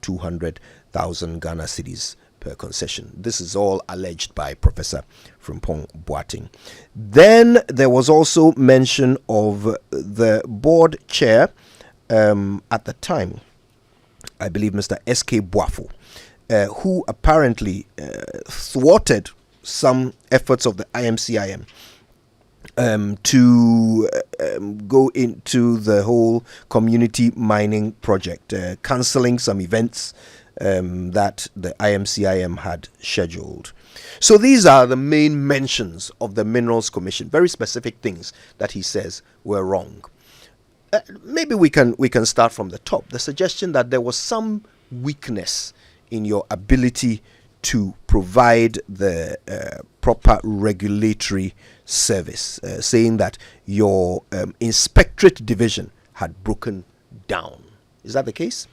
200,000 Ghana cedis per concession. This is all alleged by Professor Frimpong Boateng. Then there was also mention of the board chair at the time, I believe Mr. S.K. Boafo, who apparently thwarted some efforts of the IMCIM to go into the whole community mining project, cancelling some events that the IMCIM had scheduled. So these are the main mentions of the Minerals Commission, very specific things that he says were wrong. Maybe we can start from the top. The suggestion that there was some weakness in your ability to provide the proper regulatory service, saying that your inspectorate division had broken down. Is that the case?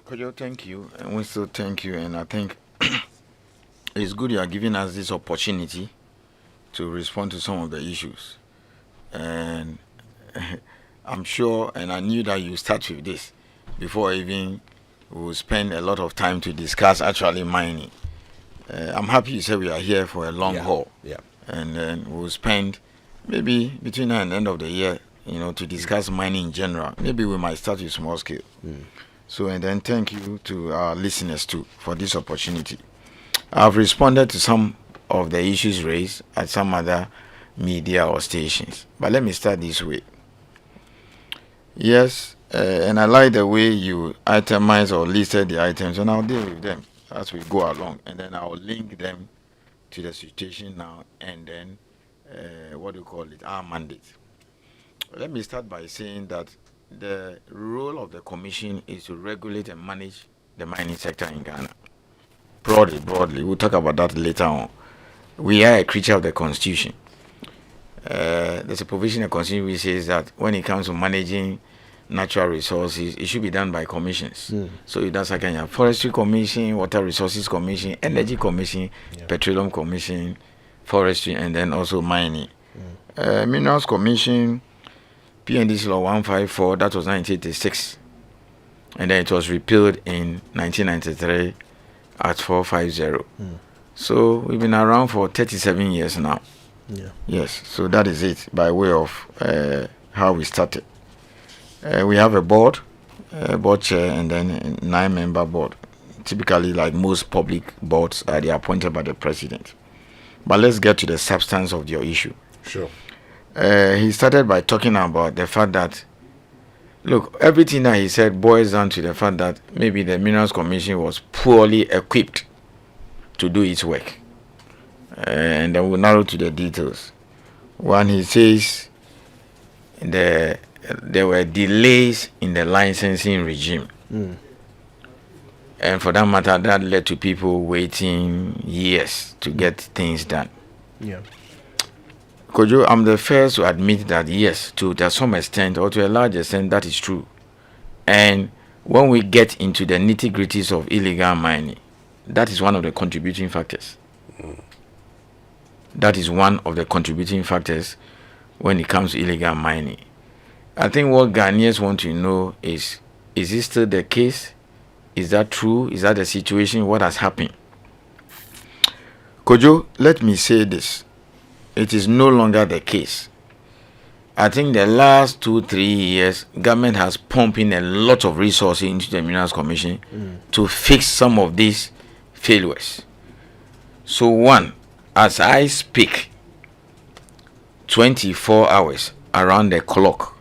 Kojo, thank you. And we still thank you. And I think it's good you are giving us this opportunity to respond to some of the issues. And I'm sure, and I knew that you start with this before even we'll spend a lot of time to discuss actually mining. I'm happy you said we are here for a long haul. Yeah. And then we'll spend maybe between now and the end of the year, to discuss mining in general. Maybe we might start with small scale. So, and then thank you to our listeners too for this opportunity. I've responded to some of the issues raised at some other media or stations. But let me start this way. Yes, and I like the way you itemized or listed the items, and I'll deal with them as we go along, and then I'll link them to the situation now, and then our mandate. Let me start by saying that the role of the commission is to regulate and manage the mining sector in Ghana. Broadly, we'll talk about that later on. We are a creature of the Constitution. There's a provision in the Constitution which says that when it comes to managing natural resources, it should be done by commissions. So that's like a Forestry Commission, Water Resources Commission, Energy Commission, Petroleum Commission, Forestry, and then also Mining. Minerals Commission, PNDC Law 154, that was 1986. And then it was repealed in 1993 at 450. So we've been around for 37 years now. Yes, so that is it by way of how we started. We have a board chair, and then a 9-member board. Typically, like most public boards, they are appointed by the president. But let's get to the substance of your issue. Sure. He started by talking about the fact that, look, everything that he said boils down to the fact that maybe the Minerals Commission was poorly equipped to do its work. And then we'll narrow to the details. One, he says there were delays in the licensing regime. And for that matter, that led to people waiting years to get things done. Kojo, I'm the first to admit that yes, to some extent or to a large extent, that is true. And when we get into the nitty-gritties of illegal mining, that is one of the contributing factors. That is one of the contributing factors when it comes to illegal mining. I think what Ghanaians want to know is this still the case? Is that true? Is that the situation? What has happened? Kojo, let me say this. It is no longer the case. I think the last 2-3 years, government has pumped in a lot of resources into the Minerals Commission to fix some of these failures. So one, as I speak, 24 hours around the clock,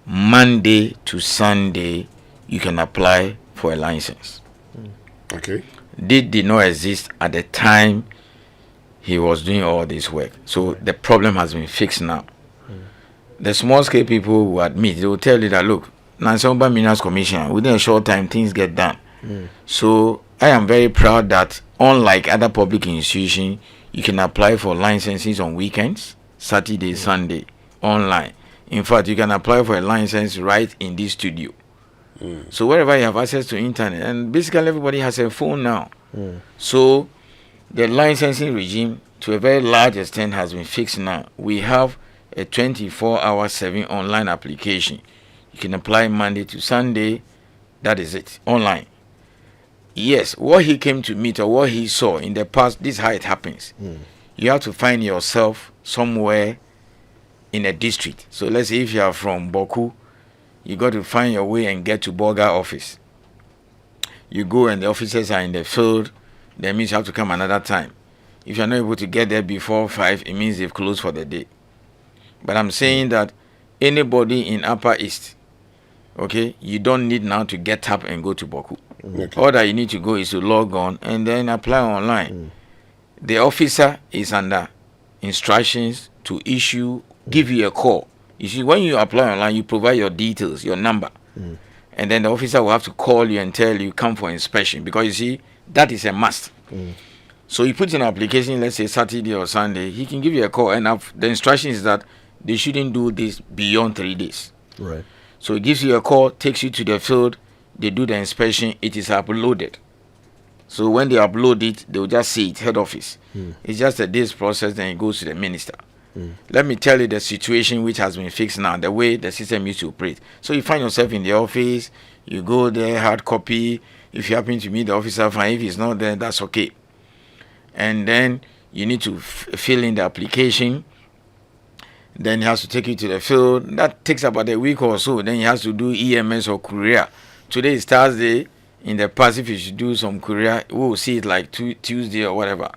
Monday to Sunday, you can apply for a license. Okay. Did not exist at the time he was doing all this work. So the problem has been fixed now. The small scale people will admit, they will tell you that, look, Nansamba Minerals Commission, within a short time, things get done. So I am very proud that, unlike other public institutions, you can apply for licenses on weekends, Saturday, Sunday, online. In fact, you can apply for a license right in this studio. So wherever you have access to internet, and basically everybody has a phone now. So the licensing regime, to a very large extent, has been fixed now. We have a 24-hour 7 online application. You can apply Monday to Sunday. That is it, online. Yes, what he came to meet or what he saw in the past, this is how it happens. You have to find yourself somewhere in a district. So let's say if you are from Boku, you got to find your way and get to Bolga office. You go and the officers are in the field, that means you have to come another time. If you're not able to get there before 5, it means they've closed for the day. But I'm saying that anybody in Upper East, okay, you don't need now to get up and go to Boku. Okay. All that you need to go is to log on and then apply online. The officer is under instructions to give you a call. You see, when you apply online, you provide your details, your number. And then the officer will have to call you and tell you, come for inspection. Because you see, that is a must. So he puts in an application, let's say Saturday or Sunday, he can give you a call. And the instruction is that they shouldn't do this beyond 3 days. Right. So he gives you a call, takes you to the field, they do the inspection, it is uploaded. So when they upload it, they will just see it, head office. It's just a day's process, then it goes to the minister. Let me tell you the situation which has been fixed now, the way the system used to operate. So you find yourself in the office, you go there, hard copy. If you happen to meet the officer, fine. If he's not there, that's okay. And then you need to fill in the application. Then he has to take you to the field. That takes about a week or so. Then he has to do EMS or courier. Today is Thursday. In the past, if you should do some courier, we will see it like Tuesday or whatever.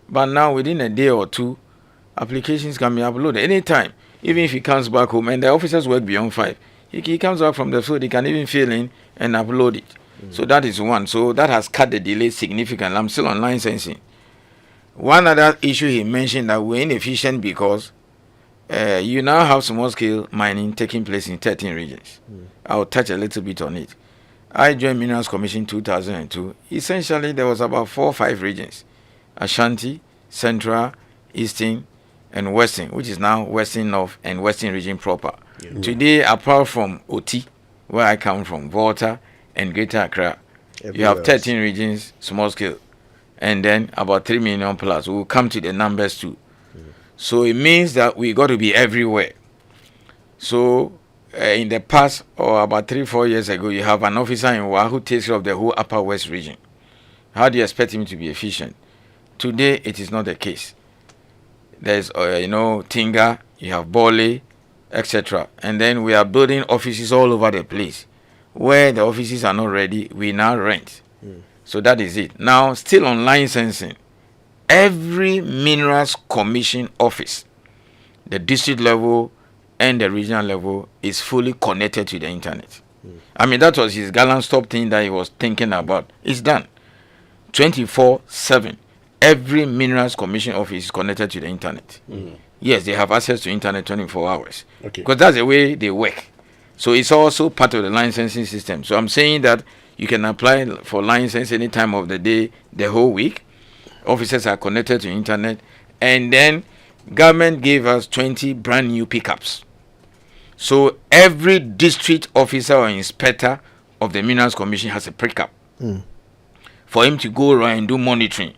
But now, within a day or two, applications can be uploaded anytime. Even if he comes back home, and the officers work beyond 5, he comes back from the field, he can even fill in and upload it. So that is one. So that has cut the delay significantly. I'm still on licensing. One other issue he mentioned that we're inefficient because you now have small-scale mining taking place in 13 regions. I'll touch a little bit on it. I joined Minerals Commission 2002. Essentially, there was about 4 or 5 regions. Ashanti, Central, Eastern, and Western, which is now Western North and Western region proper. Today, apart from Oti, where I come from, Volta, and Greater Accra, you have 13 regions, small scale, and then about 3 million plus. We will come to the numbers too. So it means that we got to be everywhere. So in the past, or about 3-4 years ago, you have an officer in Wa who takes care of the whole Upper West region. How do you expect him to be efficient? Today, it is not the case. There's, Tinga, you have Bole, etc. And then we are building offices all over the place. Where the offices are not ready, we now rent. So that is it. Now, still on licensing, every Minerals Commission office, the district level and the regional level, is fully connected to the internet. I mean, that was his gallant stop thing that he was thinking about. It's done. 24/7. Every Minerals Commission office is connected to the internet. Yes, they have access to internet 24 hours. Okay. Because that's the way they work. So it's also part of the licensing system. So I'm saying that you can apply for license any time of the day, the whole week. Officers are connected to internet. And then government gave us 20 brand new pickups. So every district officer or inspector of the Minerals Commission has a pickup for him to go around and do monitoring.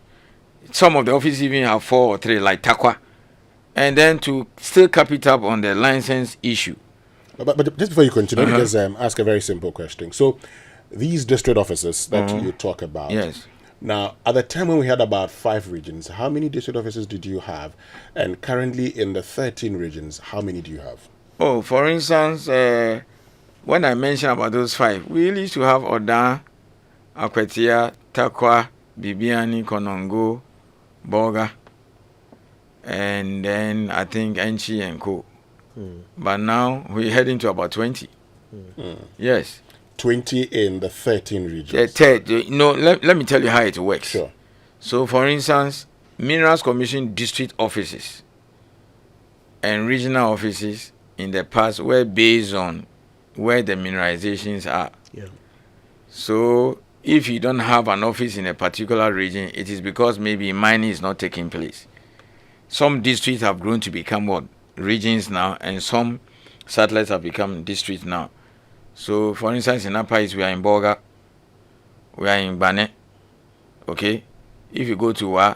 Some of the offices even have 4 or 3, like Takwa. And then to still cap it up on the license issue. But just before you continue, let me just ask a very simple question. So these district offices that you talk about. Yes. Now, at the time when we had about 5 regions, how many district offices did you have? And currently in the 13 regions, how many do you have? Oh, for instance, when I mentioned about those 5, we used to have Oda, Akwetia, Takwa, Bibiani, Konongo, Boga, and then I think Enchi and Co. But now we're heading to about 20. Yes. 20 in the 13 regions. Let me tell you how it works. Sure. So, for instance, Minerals Commission district offices and regional offices in the past were based on where the mineralizations are. Yeah. So, if you don't have an office in a particular region, it is because maybe mining is not taking place. Some districts have grown to become regions now, and some satellites have become districts now. So, for instance, in Upper East, we are in Boga, we are in Bane. Okay? If you go to Wa,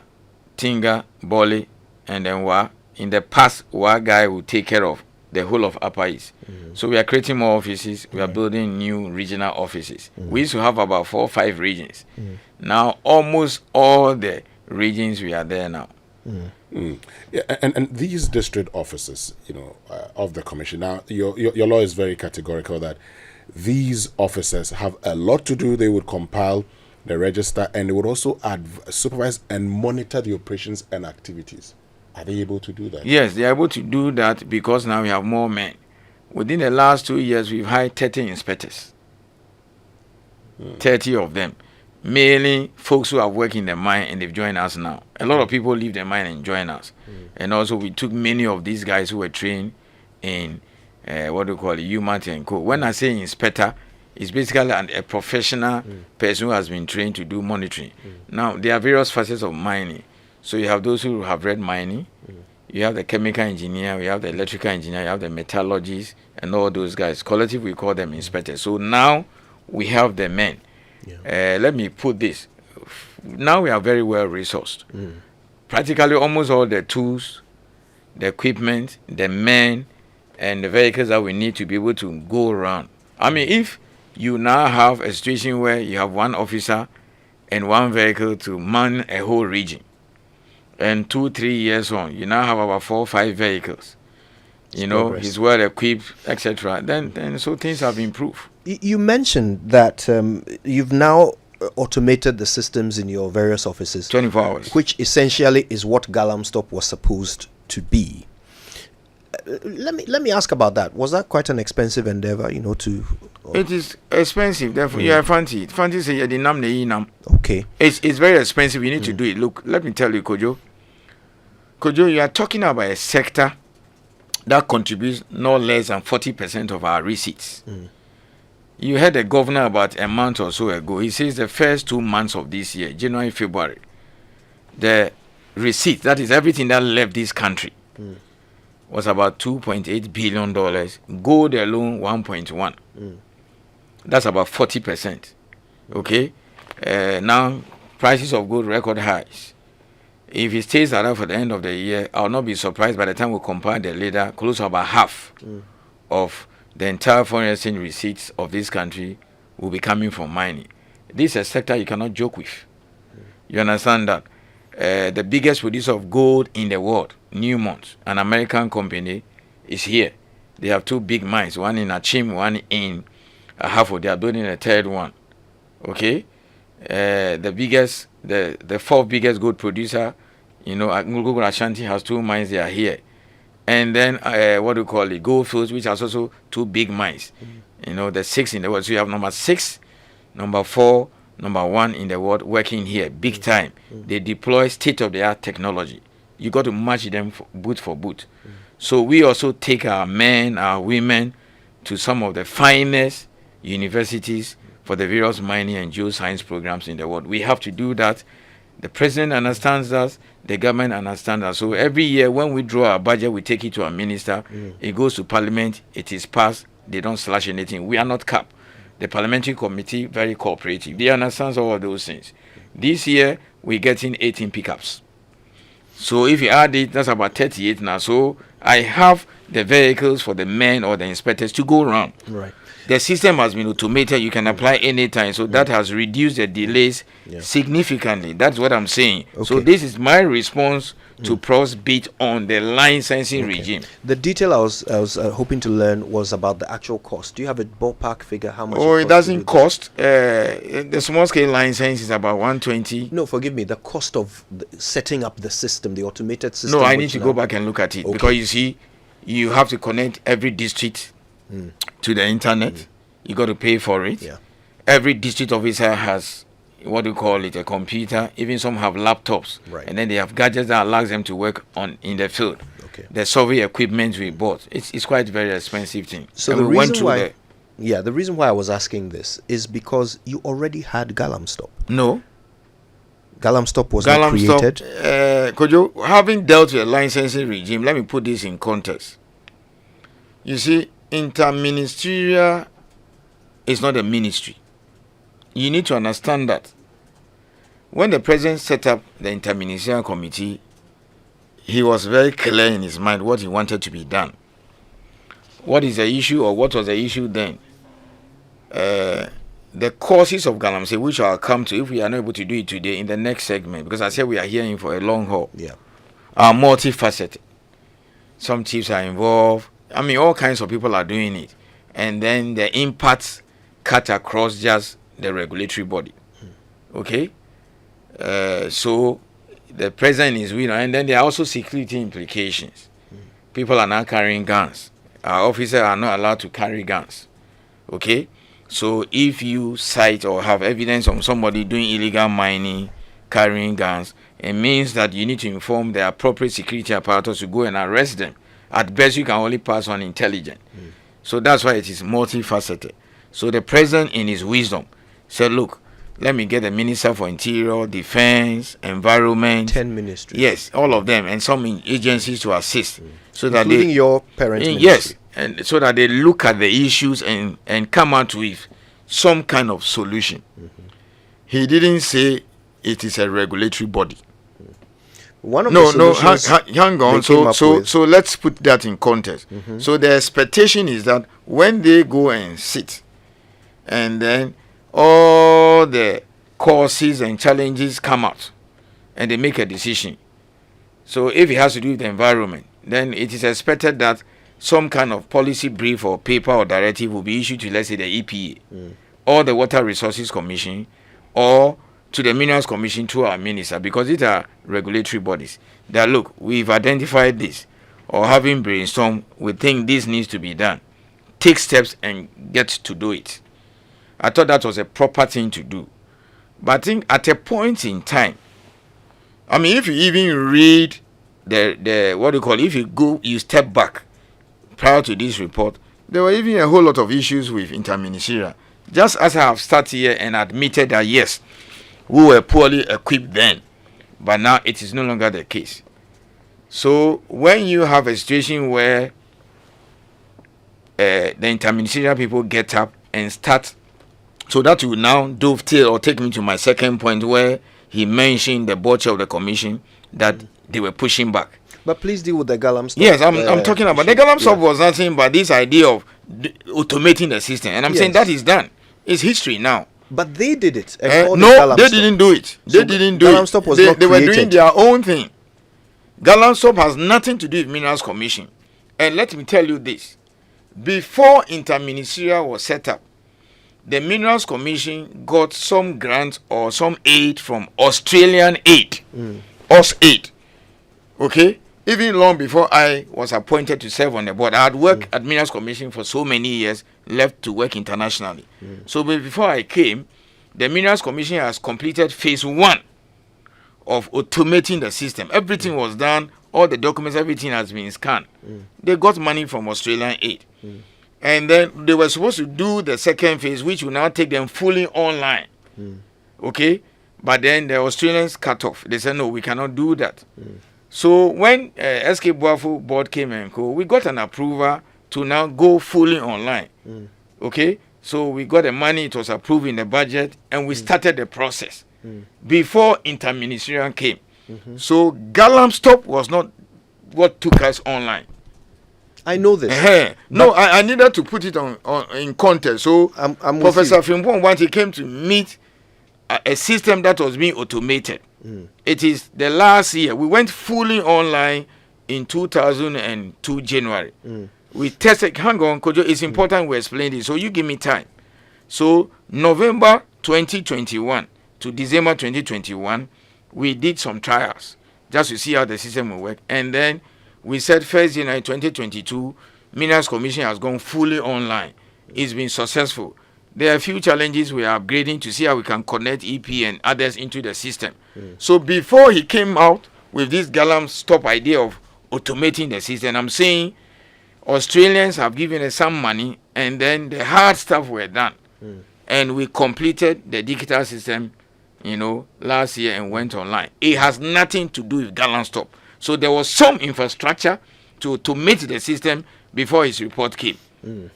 Tinga, Bole, and then Wa, in the past, Wa guy will take care of the whole of Upper East. So we are creating more offices. We are building new regional offices. We used to have about 4 or 5 regions. Now almost all the regions we are there now. Yeah, and these district offices, of the commission. Now, your law is very categorical that these officers have a lot to do. They would compile the register, and they would also supervise and monitor the operations and activities. Are they able to do that? Yes, they are able to do that because now we have more men. Within the last 2 years, we've hired 30 inspectors. 30 of them. Mainly folks who have worked in the mine and they've joined us now. A lot of people leave the mine and join us. And also we took many of these guys who were trained in UMAT and Co. When I say inspector, it's basically a professional person who has been trained to do monitoring. Now, there are various facets of mining. So you have those who have read mining, you have the chemical engineer, you have the electrical engineer, you have the metallurgists, and all those guys. Collectively, we call them inspectors. So now we have the men. Let me put this. Now we are very well resourced. Practically almost all the tools, the equipment, the men, and the vehicles that we need to be able to go around. I mean, if you now have a situation where you have one officer and one vehicle to man a whole region, and 2-3 years on, you now have about 4 or 5 vehicles. He's well equipped, etc. Then so things have improved. You mentioned that you've now automated the systems in your various offices. 24 hours. Which essentially is what galamsey was supposed to be. Let me ask about that. Was that quite an expensive endeavor, It is expensive. Therefore, fancy. Fancy say you nam. Okay. It's very expensive. You need to do it. Look, let me tell you, Kojo, you are talking about a sector that contributes no less than 40% of our receipts. You heard the governor about a month or so ago. He says the first 2 months of this year, January, February, the receipt, that is everything that left this country, was about $2.8 billion. Gold alone, 1.1. That's about 40%. Okay? Now, prices of gold record highs. If it stays like that for the end of the year, I'll not be surprised by the time we compile the later, close to about half of the entire foreign exchange receipts of this country will be coming from mining. This is a sector you cannot joke with. You understand that? The biggest producer of gold in the world, Newmont, an American company, is here. They have 2 big mines, one in Achim, one in Ahafo. They are building a third one. Okay? The 4th biggest gold producer, Gold Ashanti has 2 mines, they are here. And then, Goldfields, which has also 2 big mines. The 6th in the world. So you have number 6, number 4, number 1 in the world working here, big time. They deploy state-of-the-art technology. You got to match them boot for boot. So we also take our men, our women to some of the finest universities for the various mining and geoscience programs in the world. We have to do that. The president understands us. The government understands us. So every year when we draw our budget, we take it to our minister. It goes to parliament. It is passed. They don't slash anything. We are not capped. The parliamentary committee, very cooperative. They understand all of those things. This year, we're getting 18 pickups. So if you add it, that's about 38 now. So I have the vehicles for the men or the inspectors to go around. Right. The system has been automated. You can apply anytime. So that has reduced the delays significantly. That's what I'm saying. Okay. So this is my response to Prof's bit on the licensing regime. The detail I was hoping to learn was about the actual cost. Do you have a ballpark figure how much? It doesn't cost. The small scale license is about 120. No, forgive me. The cost of setting up the system, the automated system. No, I need to go back and look at it because you see, you have to connect every district to the internet. You got to pay for it. Yeah. Every district officer has a computer. Even some have laptops. Right. And then they have gadgets that allows them to work in the field. Okay. The survey equipment we bought, it's quite a very expensive thing. So and the we reason why the reason why I was asking this is because you already had galamsey. No. Galamsey was not created. Having dealt with the licensing regime, let me put this in context. You see, interministerial is not a ministry. You need to understand that when the president set up the interministerial committee, he was very clear in his mind what he wanted to be done. what is the issue or what was the issue then. The causes of galamsey, which I'll come to if we are not able to do it today in the next segment, because I said we are hearing for a long haul, are multifaceted. Some chiefs are involved. I mean, all kinds of people are doing it. And then the impacts cut across just the regulatory body. Okay? So the president is winner. And then there are also security implications. People are now carrying guns. Our officers are not allowed to carry guns. Okay? So if you cite or have evidence of somebody doing illegal mining, carrying guns, it means that you need to inform the appropriate security apparatus to go and arrest them. At best, you can only pass on intelligence. So that's why it is multifaceted. So the president, in his wisdom, said, look, let me get the Minister for Interior, Defense, Environment. 10 ministries. Yes, all of them, and some agencies to assist. So that including your parent ministry. Yes, and so that they look at the issues and come out with some kind of solution. He didn't say it is a regulatory body. One of the solutions hang on. So let's put that in context. So the expectation is that when they go and sit, and then all the causes and challenges come out, and they make a decision. So if it has to do with the environment, then it is expected that some kind of policy brief or paper or directive will be issued to, let's say, the EPA or the Water Resources Commission or to the Minerals Commission through our minister, because these are regulatory bodies. That, look, we've identified this, or having brainstormed, we think this needs to be done. Take steps and get to do it. I thought that was a proper thing to do. But I think at a point in time, I mean, if you even read the what do you call it, if you step back prior to this report, there were even a whole lot of issues with interministerial. Just as I have started here and admitted that, yes, we were poorly equipped then, but now it is no longer the case. So when you have a situation where the interministerial people get up and start, so that will now dovetail or take me to my second point, where he mentioned the board chair of the commission that they were pushing back. But please deal with the galamsey. Yes, I'm talking about the galamsey was nothing but this idea of automating the system, and I'm saying that is done. It's history now. But they did it. No, they didn't do it. They didn't do it. They were doing their own thing. Galamsey has nothing to do with Minerals Commission. And let me tell you this. Before interministerial was set up, the Minerals Commission got some grant or some aid from Australian aid. AusAid. Okay? Even long before I was appointed to serve on the board, I had worked at Minerals Commission for so many years, left to work internationally. So before I came, the Minerals Commission has completed phase 1 of automating the system. Everything was done, all the documents, everything has been scanned. They got money from Australian aid. And then they were supposed to do the second phase, which will now take them fully online. Okay? But then the Australians cut off. They said, no, we cannot do that. So when SK Boafo board came and we got an approval to now go fully online. Okay? So we got the money, it was approved in the budget, and we started the process before interministerial came. So galamsey was not what took us online. I know this. No, I needed to put it on in context. So Professor Fimpong, once he came to meet a system that was being automated. It is the last year. We went fully online in 2002 January. We tested. Hang on, Kojo. It's important we explain this. So you give me time. So November 2021 to December 2021, we did some trials just to see how the system will work. And then we said 1st January 2022, Minerals Commission has gone fully online. It's been successful. There are a few challenges we are upgrading to see how we can connect EP and others into the system. So before he came out with this galamsey idea of automating the system, I'm saying Australians have given us some money, and then the hard stuff were done. And we completed the digital system, last year and went online. It has nothing to do with galamsey. So there was some infrastructure to automate the system before his report came. And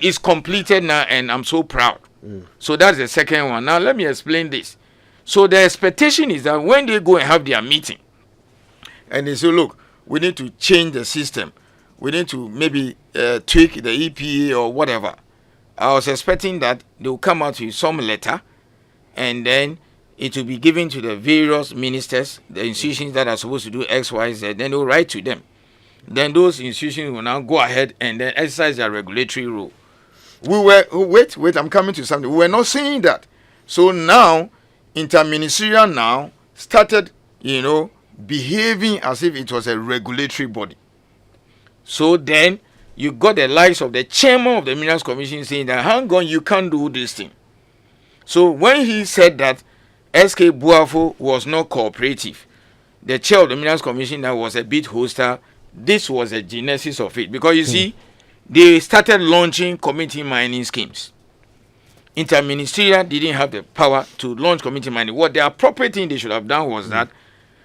it's completed now, and I'm so proud. So that's the second one. Now let me explain this. So the expectation is that when they go and have their meeting, and they say, look, we need to change the system, we need to maybe tweak the EPA or whatever. I was expecting that they will come out with some letter, and then it will be given to the various ministers, the institutions that are supposed to do X, Y, Z. Then they will write to them. Then those institutions will now go ahead and then exercise their regulatory role. Wait, I'm coming to something. We were not saying that. So now, interministerial now started, behaving as if it was a regulatory body. So then, you got the likes of the chairman of the Minerals Commission saying that, hang on, you can't do this thing. So when he said that SK Buafo was not cooperative, the chair of the Minerals Commission that was a bit hostile, this was a genesis of it. Because you see, they started launching community mining schemes. Interministerial didn't have the power to launch community mining. What the appropriate thing they should have done was that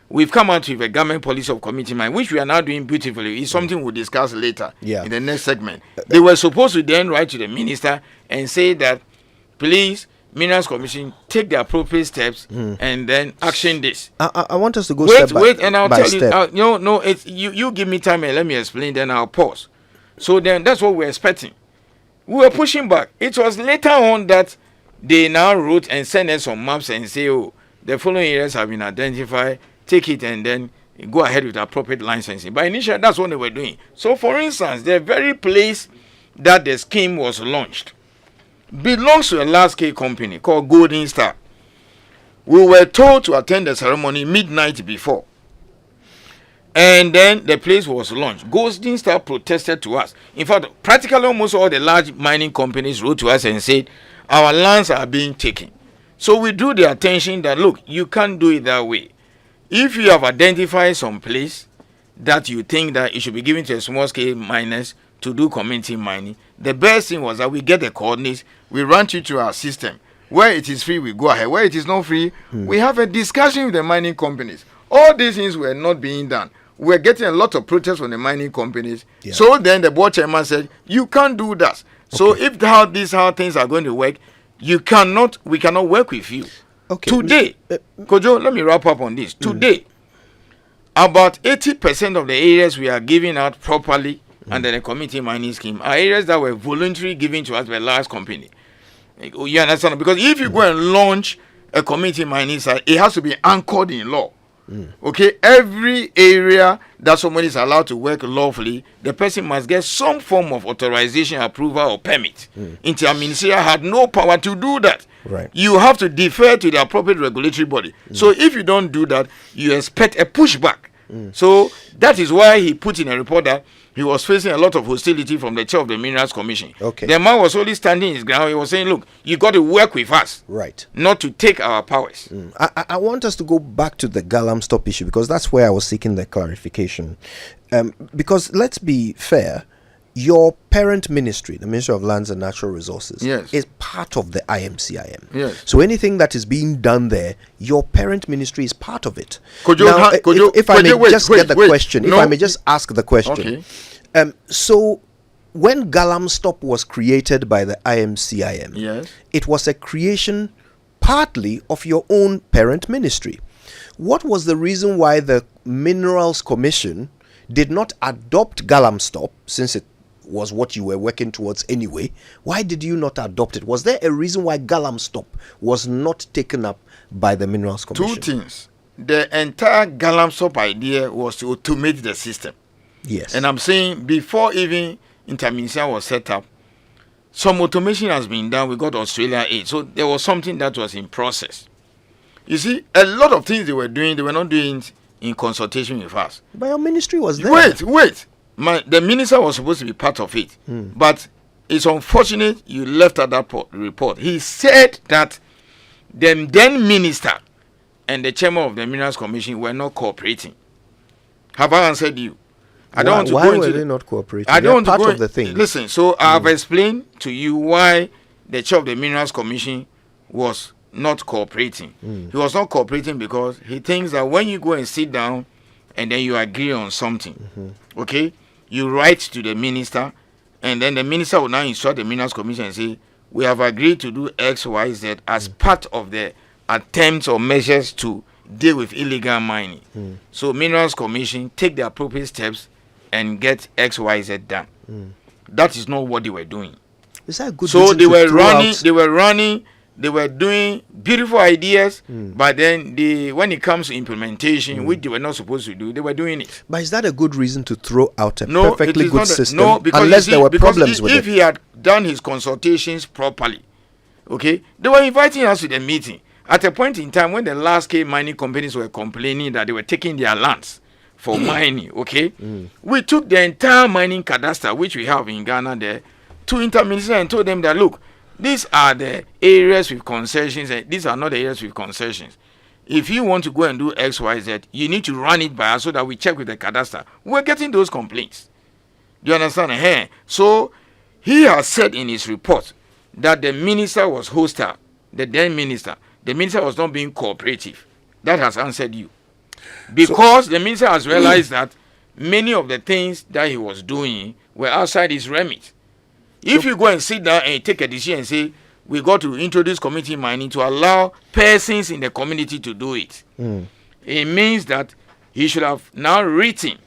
we've come out with a government policy of community mining, which we are now doing beautifully. It's something we'll discuss later in the next segment. They were supposed to then write to the minister and say that, please, Minerals Commission, take the appropriate steps and then action this. I want us to go step by Wait, and I'll tell step. you. It's you give me time and let me explain. Then I'll pause. So then that's what we're expecting. We were pushing back. It was later on that they now wrote and sent us some maps and say, oh, the following areas have been identified. Take it and then go ahead with the appropriate licensing. But initially, that's what they were doing. So, for instance, the very place that the scheme was launched belongs to a large-scale company called Golden Star. We were told to attend the ceremony midnight before. And then the place was launched. Golden Star protested to us. In fact, practically almost all the large mining companies wrote to us and said, our lands are being taken. So we drew the attention that, look, you can't do it that way. If you have identified some place that you think that it should be given to a small-scale miners to do community mining, the best thing was that we get the coordinates, we run it to our system. Where it is free, we go ahead. Where it is not free, we have a discussion with the mining companies. All these things were not being done. We're getting a lot of protests from the mining companies. Yeah. So then the board chairman said, you can't do that. So if how things are going to work, we cannot work with you. Okay. Today, Kojo, let me wrap up on this. Today, about 80% of the areas we are giving out properly under the community mining scheme are areas that were voluntarily given to us by a large company. You understand? Because if you go and launch a community mining site, it has to be anchored in law. Okay, every area that somebody is allowed to work lawfully, the person must get some form of authorization, approval, or permit. Interministerial had no power to do that. Right. You have to defer to the appropriate regulatory body. So if you don't do that, you expect a pushback. So that is why he put in a report that he was facing a lot of hostility from the chair of the Minerals Commission. Okay. The man was only standing his ground. He was saying, look, you got to work with us. Right. Not to take our powers. I want us to go back to the galamsey issue because that's where I was seeking the clarification. Because let's be fair, your parent ministry, the Ministry of Lands and Natural Resources, is part of the IMCIM. Yes. So anything that is being done there, your parent ministry is part of it. If I may just ask the question. Okay. So when galamsey was created by the IMCIM, it was a creation partly of your own parent ministry. What was the reason why the Minerals Commission did not adopt galamsey, since it was what you were working towards anyway? Why did you not adopt it? Was there a reason why galamsey was not taken up by the Minerals Commission? Two things. The entire galamsey idea was to automate the system. Yes. And I'm saying before even interministerial was set up, some automation has been done. We got Australia aid. So there was something that was in process. You see, a lot of things they were doing, they were not doing in consultation with us. But your ministry was there. Wait. The minister was supposed to be part of it. But it's unfortunate you left out that report. He said that the then minister and the chairman of the Minerals Commission were not cooperating. Have I answered you? I don't want to go into. Why were they not cooperating? I don't want part to go of the thing. Listen, so I've explained to you why the chair of the Minerals Commission was not cooperating. He was not cooperating because he thinks that when you go and sit down and then you agree on something, okay, you write to the minister, and then the minister will now instruct the Minerals Commission and say, we have agreed to do X, Y, Z as part of the attempts or measures to deal with illegal mining. So Minerals Commission take the appropriate steps and get XYZ done. That is not what they were doing. Is that a good So reason they to were throw running, out- they were doing beautiful ideas, but then when it comes to implementation, which they were not supposed to do, they were doing it. But is that a good reason to throw out a No, perfectly it is good not system? No, because unless you see, there were because problems with if it. he had done his consultations properly, okay, they were inviting us to the meeting. At a point in time when the large-scale mining companies were complaining that they were taking their lands for mining, okay, we took the entire mining cadastre, which we have in Ghana there, to interministerial and told them that, look, these are the areas with concessions and these are not the areas with concessions. If you want to go and do X, Y, Z, you need to run it by us so that we check with the cadastre. We're getting those complaints. Do you understand? So he has said in his report that the minister was hostile, the then minister. The minister was not being cooperative. That has answered you. Because the minister has realized that many of the things that he was doing were outside his remit. If you go and sit down and take a decision and say, we got to introduce community mining to allow persons in the community to do it, it means that he should have now written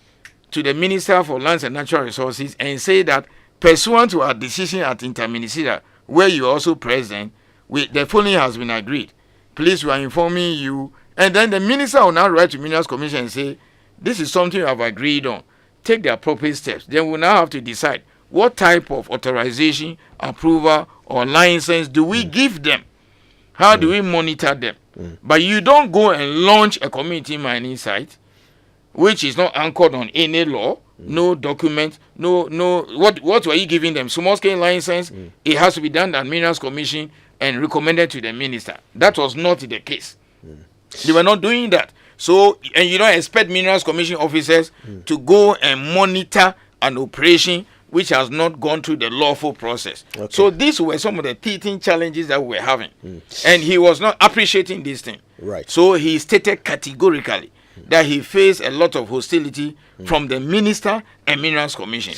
to the Minister for Lands and Natural Resources and say that pursuant to our decision at interministerial, where you are also present, the following has been agreed. Please, we are informing you. And then the minister will now write to Minerals Commission and say, this is something you have agreed on. Take the appropriate steps. Then we'll now have to decide what type of authorization, approval, or license do we give them? How do we monitor them? But you don't go and launch a community mining site, which is not anchored on any law, no document, no. What were you giving them? Small scale license. It has to be done at Minerals Commission and recommended to the minister. That was not the case. They were not doing that. So, and you don't expect Minerals Commission officers to go and monitor an operation which has not gone through the lawful process. Okay. So these were some of the teething challenges that we were having. And he was not appreciating this thing. Right. So he stated categorically that he faced a lot of hostility from the minister and Minerals Commission.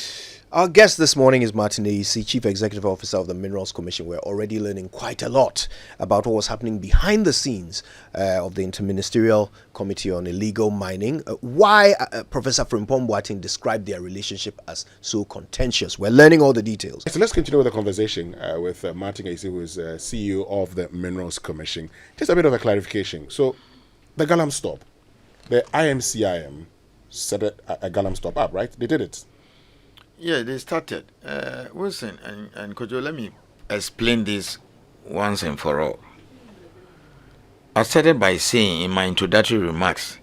Our guest this morning is Martin Ayisi, Chief Executive Officer of the Minerals Commission. We're already learning quite a lot about what was happening behind the scenes of the Interministerial Committee on Illegal Mining. Why Professor Frimpong Boateng described their relationship as so contentious. We're learning all the details. So let's continue with the conversation with Martin Ayisi, who is CEO of the Minerals Commission. Just a bit of a clarification. So the Galam stop, the IMCIM set a Galam stop up, right? They did it. Yeah, they started. Wilson and Kojo, let me explain this once and for all. I started by saying in my introductory remarks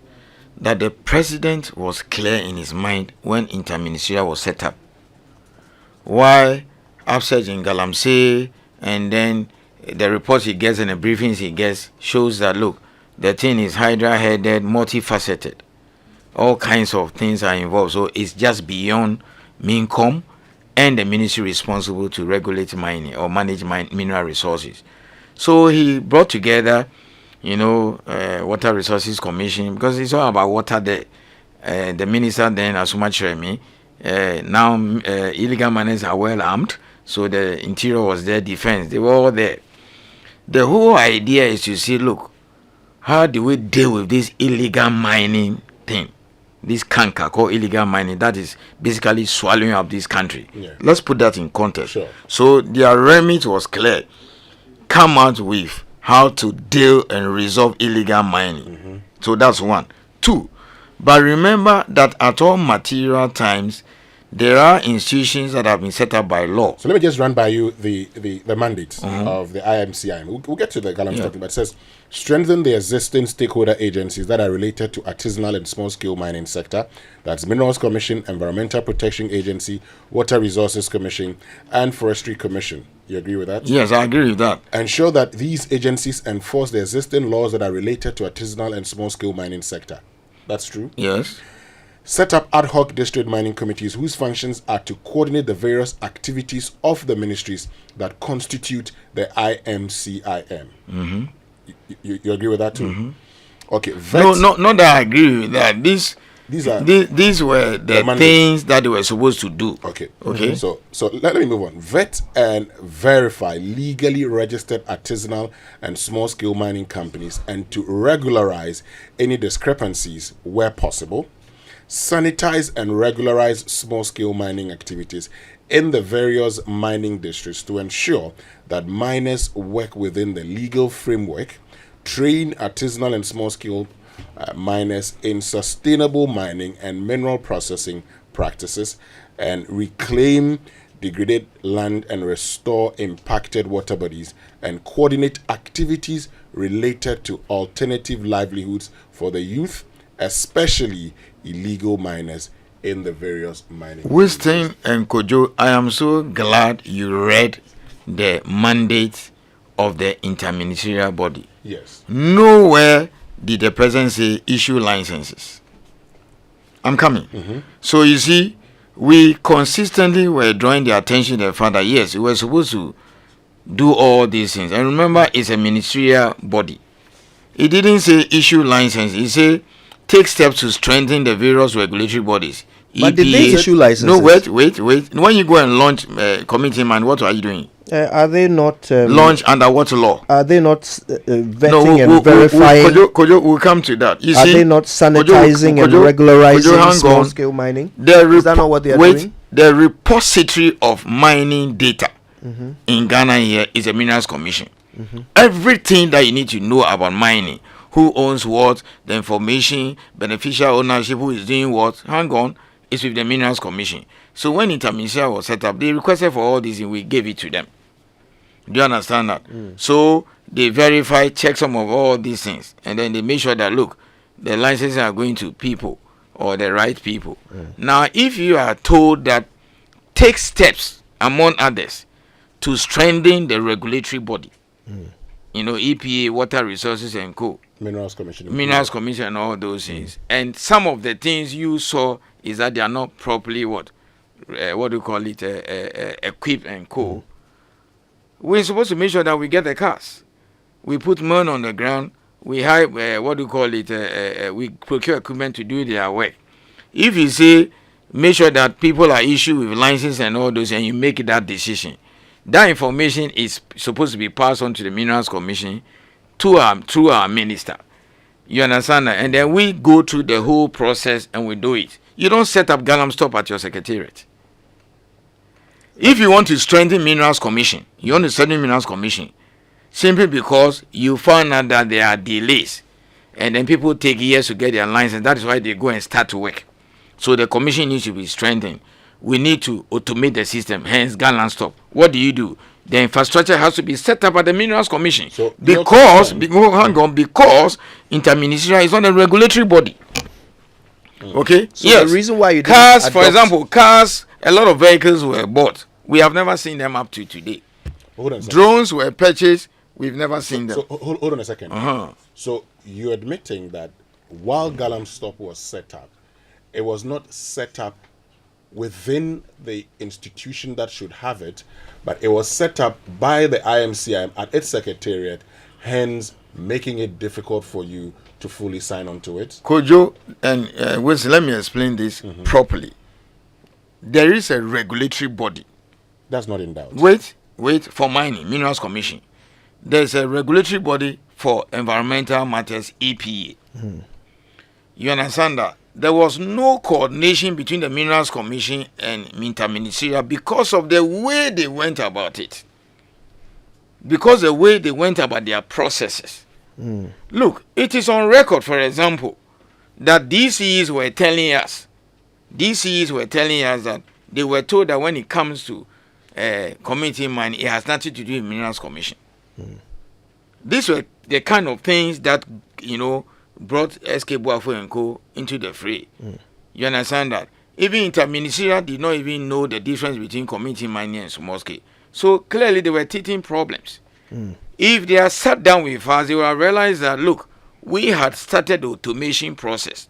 that the president was clear in his mind when interministerial was set up. Why upsurge in galamsey and then the reports he gets and the briefings he gets shows that, look, the thing is hydra-headed, multifaceted. All kinds of things are involved. So it's just beyond MINCOM and the ministry responsible to regulate mining or manage mineral resources. So he brought together, Water Resources Commission, because it's all about water there. The minister then, Asuma Cheremi, now illegal miners are well armed, so the interior was there, defense, they were all there. The whole idea is to see, look, how do we deal with this illegal mining thing? This canker called illegal mining that is basically swallowing up this country. Yeah. Let's put that in context. Sure. So their remit was clear. Come out with how to deal and resolve illegal mining. So that's one. Two, but remember that at all material times, there are institutions that have been set up by law. So let me just run by you the mandate of the IMCI. We'll get to the Galam topic, but it says strengthen the existing stakeholder agencies that are related to artisanal and small-scale mining sector. That's Minerals Commission, Environmental Protection Agency, Water Resources Commission, and Forestry Commission. You agree with that? Yes, I agree with that. Ensure that these agencies enforce the existing laws that are related to artisanal and small-scale mining sector. That's true? Yes. Set up ad hoc district mining committees whose functions are to coordinate the various activities of the ministries that constitute the IMCIM. You agree with that too? Okay. Not that I agree with that. These were the things that they were supposed to do. Okay. So let me move on. Vet and verify legally registered artisanal and small-scale mining companies and to regularize any discrepancies where possible. sanitize and regularize small-scale mining activities in the various mining districts to ensure that miners work within the legal framework, train artisanal and small-scale miners in sustainable mining and mineral processing practices, and reclaim degraded land and restore impacted water bodies, and coordinate activities related to alternative livelihoods for the youth, especially illegal miners in the various mining. Winston and Kojo, I am so glad you read the mandate of the interministerial body. Yes. Nowhere did the president say issue licenses. I'm coming. So you see, we consistently were drawing the attention to the fact that yes, we were supposed to do all these things. And remember, it's a ministerial body. It didn't say issue license. It said take steps to strengthen the various regulatory bodies. But did they issue licenses? No, wait. When you go and launch committee man, what are you doing? Are they not launch under what law? Are they not vetting and verifying? Kojo, we'll come to that. You are see, they not sanitizing and regularizing small-scale mining? Is that not what they are doing? The repository of mining data in Ghana here is a Minerals Commission. Everything that you need to know about mining, who owns what, the information, beneficial ownership, who is doing what, is with the Minerals Commission. So when interministerial was set up, they requested for all this and we gave it to them. Do you understand that? So they verify, check some of all these things, and then they make sure that, look, the licenses are going to people or the right people. Now, if you are told that take steps, among others, to strengthen the regulatory body, EPA, Water Resources and Co., Minerals Commission, and all those things, and some of the things you saw is that they are not properly equipped and co. We're supposed to make sure that we get the cars. We put men on the ground. We hire we procure equipment to do their work. If you say make sure that people are issued with license and all those, and you make that decision, that information is supposed to be passed on to the Minerals Commission through our minister. You understand that? And then we go through the whole process and we do it. You don't set up galamsey at your secretariat. If you want to strengthen Minerals Commission, simply because you found out that there are delays, and then people take years to get their license. That is why they go and start to work. So the commission needs to be strengthened. We need to automate the system, hence galamsey. What do? The infrastructure has to be set up at the Minerals Commission. So because interministerial is not a regulatory body. Okay? So yes. The reason why you cars, for example, a lot of vehicles were bought. We have never seen them up to today. Drones were purchased. We've never seen them. So hold on a second. So you're admitting that while galamsey was set up, it was not set up within the institution that should have it, but it was set up by the IMCIM at its secretariat, hence making it difficult for you to fully sign on to it. Kojo and Wilson, let me explain this properly. There is a regulatory body. That's not in doubt. Wait, for mining, Minerals Commission. There's a regulatory body for environmental matters, EPA. You understand that? There was no coordination between the Minerals Commission and interministerial because of the way they went about it. Because the way they went about their processes. Look, it is on record, for example, that DCEs were telling us that they were told that when it comes to community mining, it has nothing to do with Minerals Commission. These were the kind of things that, brought SK Boafo and Co. into the fray. You understand that? Even interministerial did not even know the difference between community mining and small scale. So clearly they were teething problems. If they are sat down with us, they will realize that, look, we had started the automation process.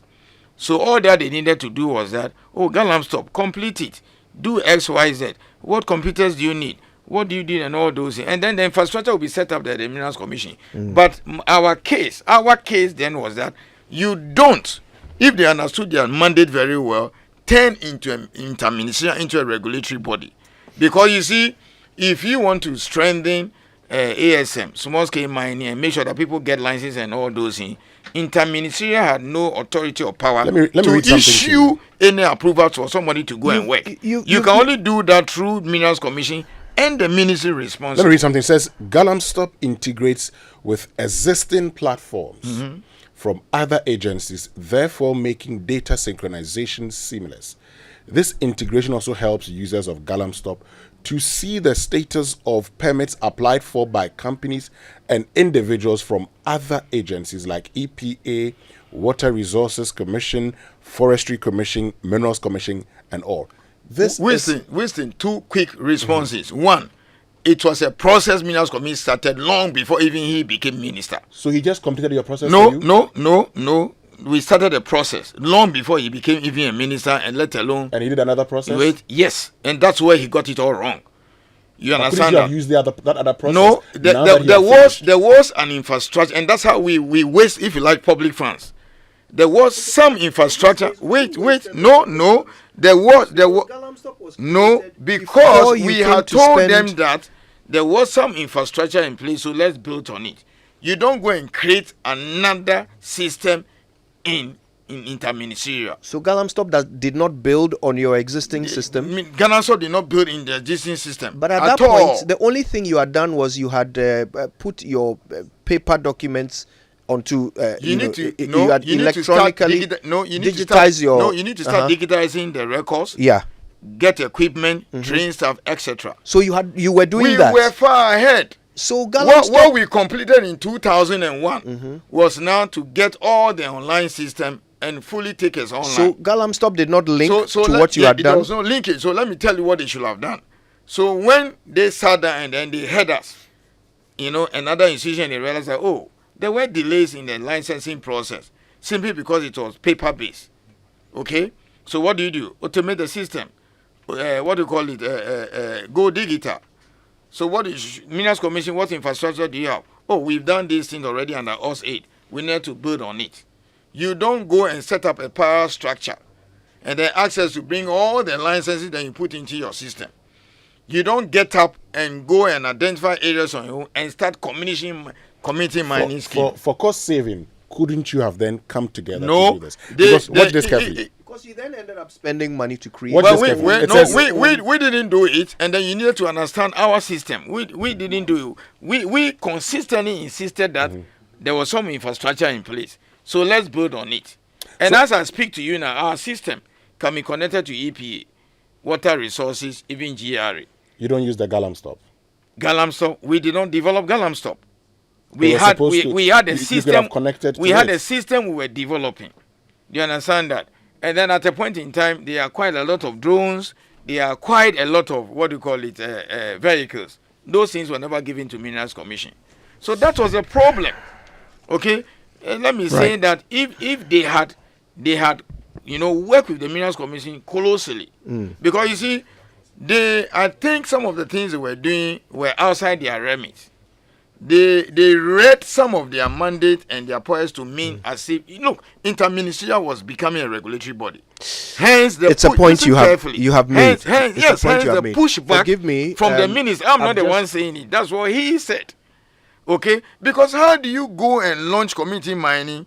So all that they needed to do was that, galamsey, complete it. Do X, Y, Z. What computers do you need? What do you need and all those things? And then the infrastructure will be set up at the Minerals Commission. But our case then was that you don't, if they understood their mandate very well, turn into an interministerial, into a regulatory body. Because you see, if you want to strengthen ASM, small scale mining, and make sure that people get licenses and all those things. Interministerial had no authority or power Let me to read something to issue you. any approval for somebody to go and work. You can only do that through Minerals Commission and the ministry responsible. Let me read something. It says Galamstop integrates with existing platforms from other agencies, therefore making data synchronization seamless. This integration also helps users of Galamstop to see the status of permits applied for by companies and individuals from other agencies like EPA, Water Resources Commission, Forestry Commission, Minerals Commission, and all. Winston, two quick responses. One, it was a process Minerals Commission started long before even he became minister. So he just completed your process No, for you? no. We started the process long before he became even a minister, and let alone. And he did another process? Wait, yes, and that's where he got it all wrong. You But understand couldn't you that? have used that other process? No, now that he had finished? there was an infrastructure, and that's how we waste, if you like, public funds. There was some infrastructure. Wait, no. There was no, because we had told them that there was some infrastructure in place, so let's build on it. You don't go and create another system in interministerial. So Galamstop did not build on your existing system. Galamstop did not build in the existing system. But at that point, the only thing you had done was you had put your paper documents onto. You need to digitizing the records. Yeah. Get equipment, train staff, etc. So you were doing that. We were far ahead. So Galamstop, what we completed in 2001 was now to get all the online system and fully take us online. So Galamstop did not link to what you had done. There was no linkage. So let me tell you what they should have done. So when they sat down and then they had us, another institution, they realized that, there were delays in the licensing process simply because it was paper-based. Okay? So what do? Automate the system. What do you call it? Go digital. So what is Minerals Commission? What infrastructure do you have? We've done these things already under US 8. We need to build on it. You don't go and set up a power structure and then access to bring all the licenses that you put into your system. You don't get up and go and identify areas on your own and start community mining scheme. For cost saving, couldn't you have then come together to do this? Because watch this carefully. Because you then ended up spending money to create. We didn't do it, and then you needed to understand our system. We didn't do it. We consistently insisted that there was some infrastructure in place. So let's build on it. And as I speak to you now, our system can be connected to EPA, Water Resources, even GRA. You don't use the Galamstop. Galamstop. We did not develop Galamstop. We had a system. We had a system we were developing. Do you understand that? And then at a point in time, there are quite a lot of drones. There are quite a lot of vehicles. Those things were never given to Minerals Commission. So that was a problem. Okay, let me say that if they had worked with the Minerals Commission closely, because you see, I think some of the things they were doing were outside their remit. They read some of their mandate and their powers to mean as if interministerial was becoming a regulatory body. Hence, it's a point you have made. Hence the pushback from the minister. I'm not the one saying it. That's what he said. Okay, because how do you go and launch community mining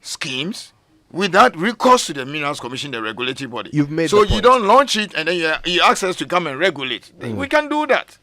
schemes without recourse to the Minerals Commission, the regulatory body? You've made so the point. You don't launch it and then you ask us to come and regulate. We can do that.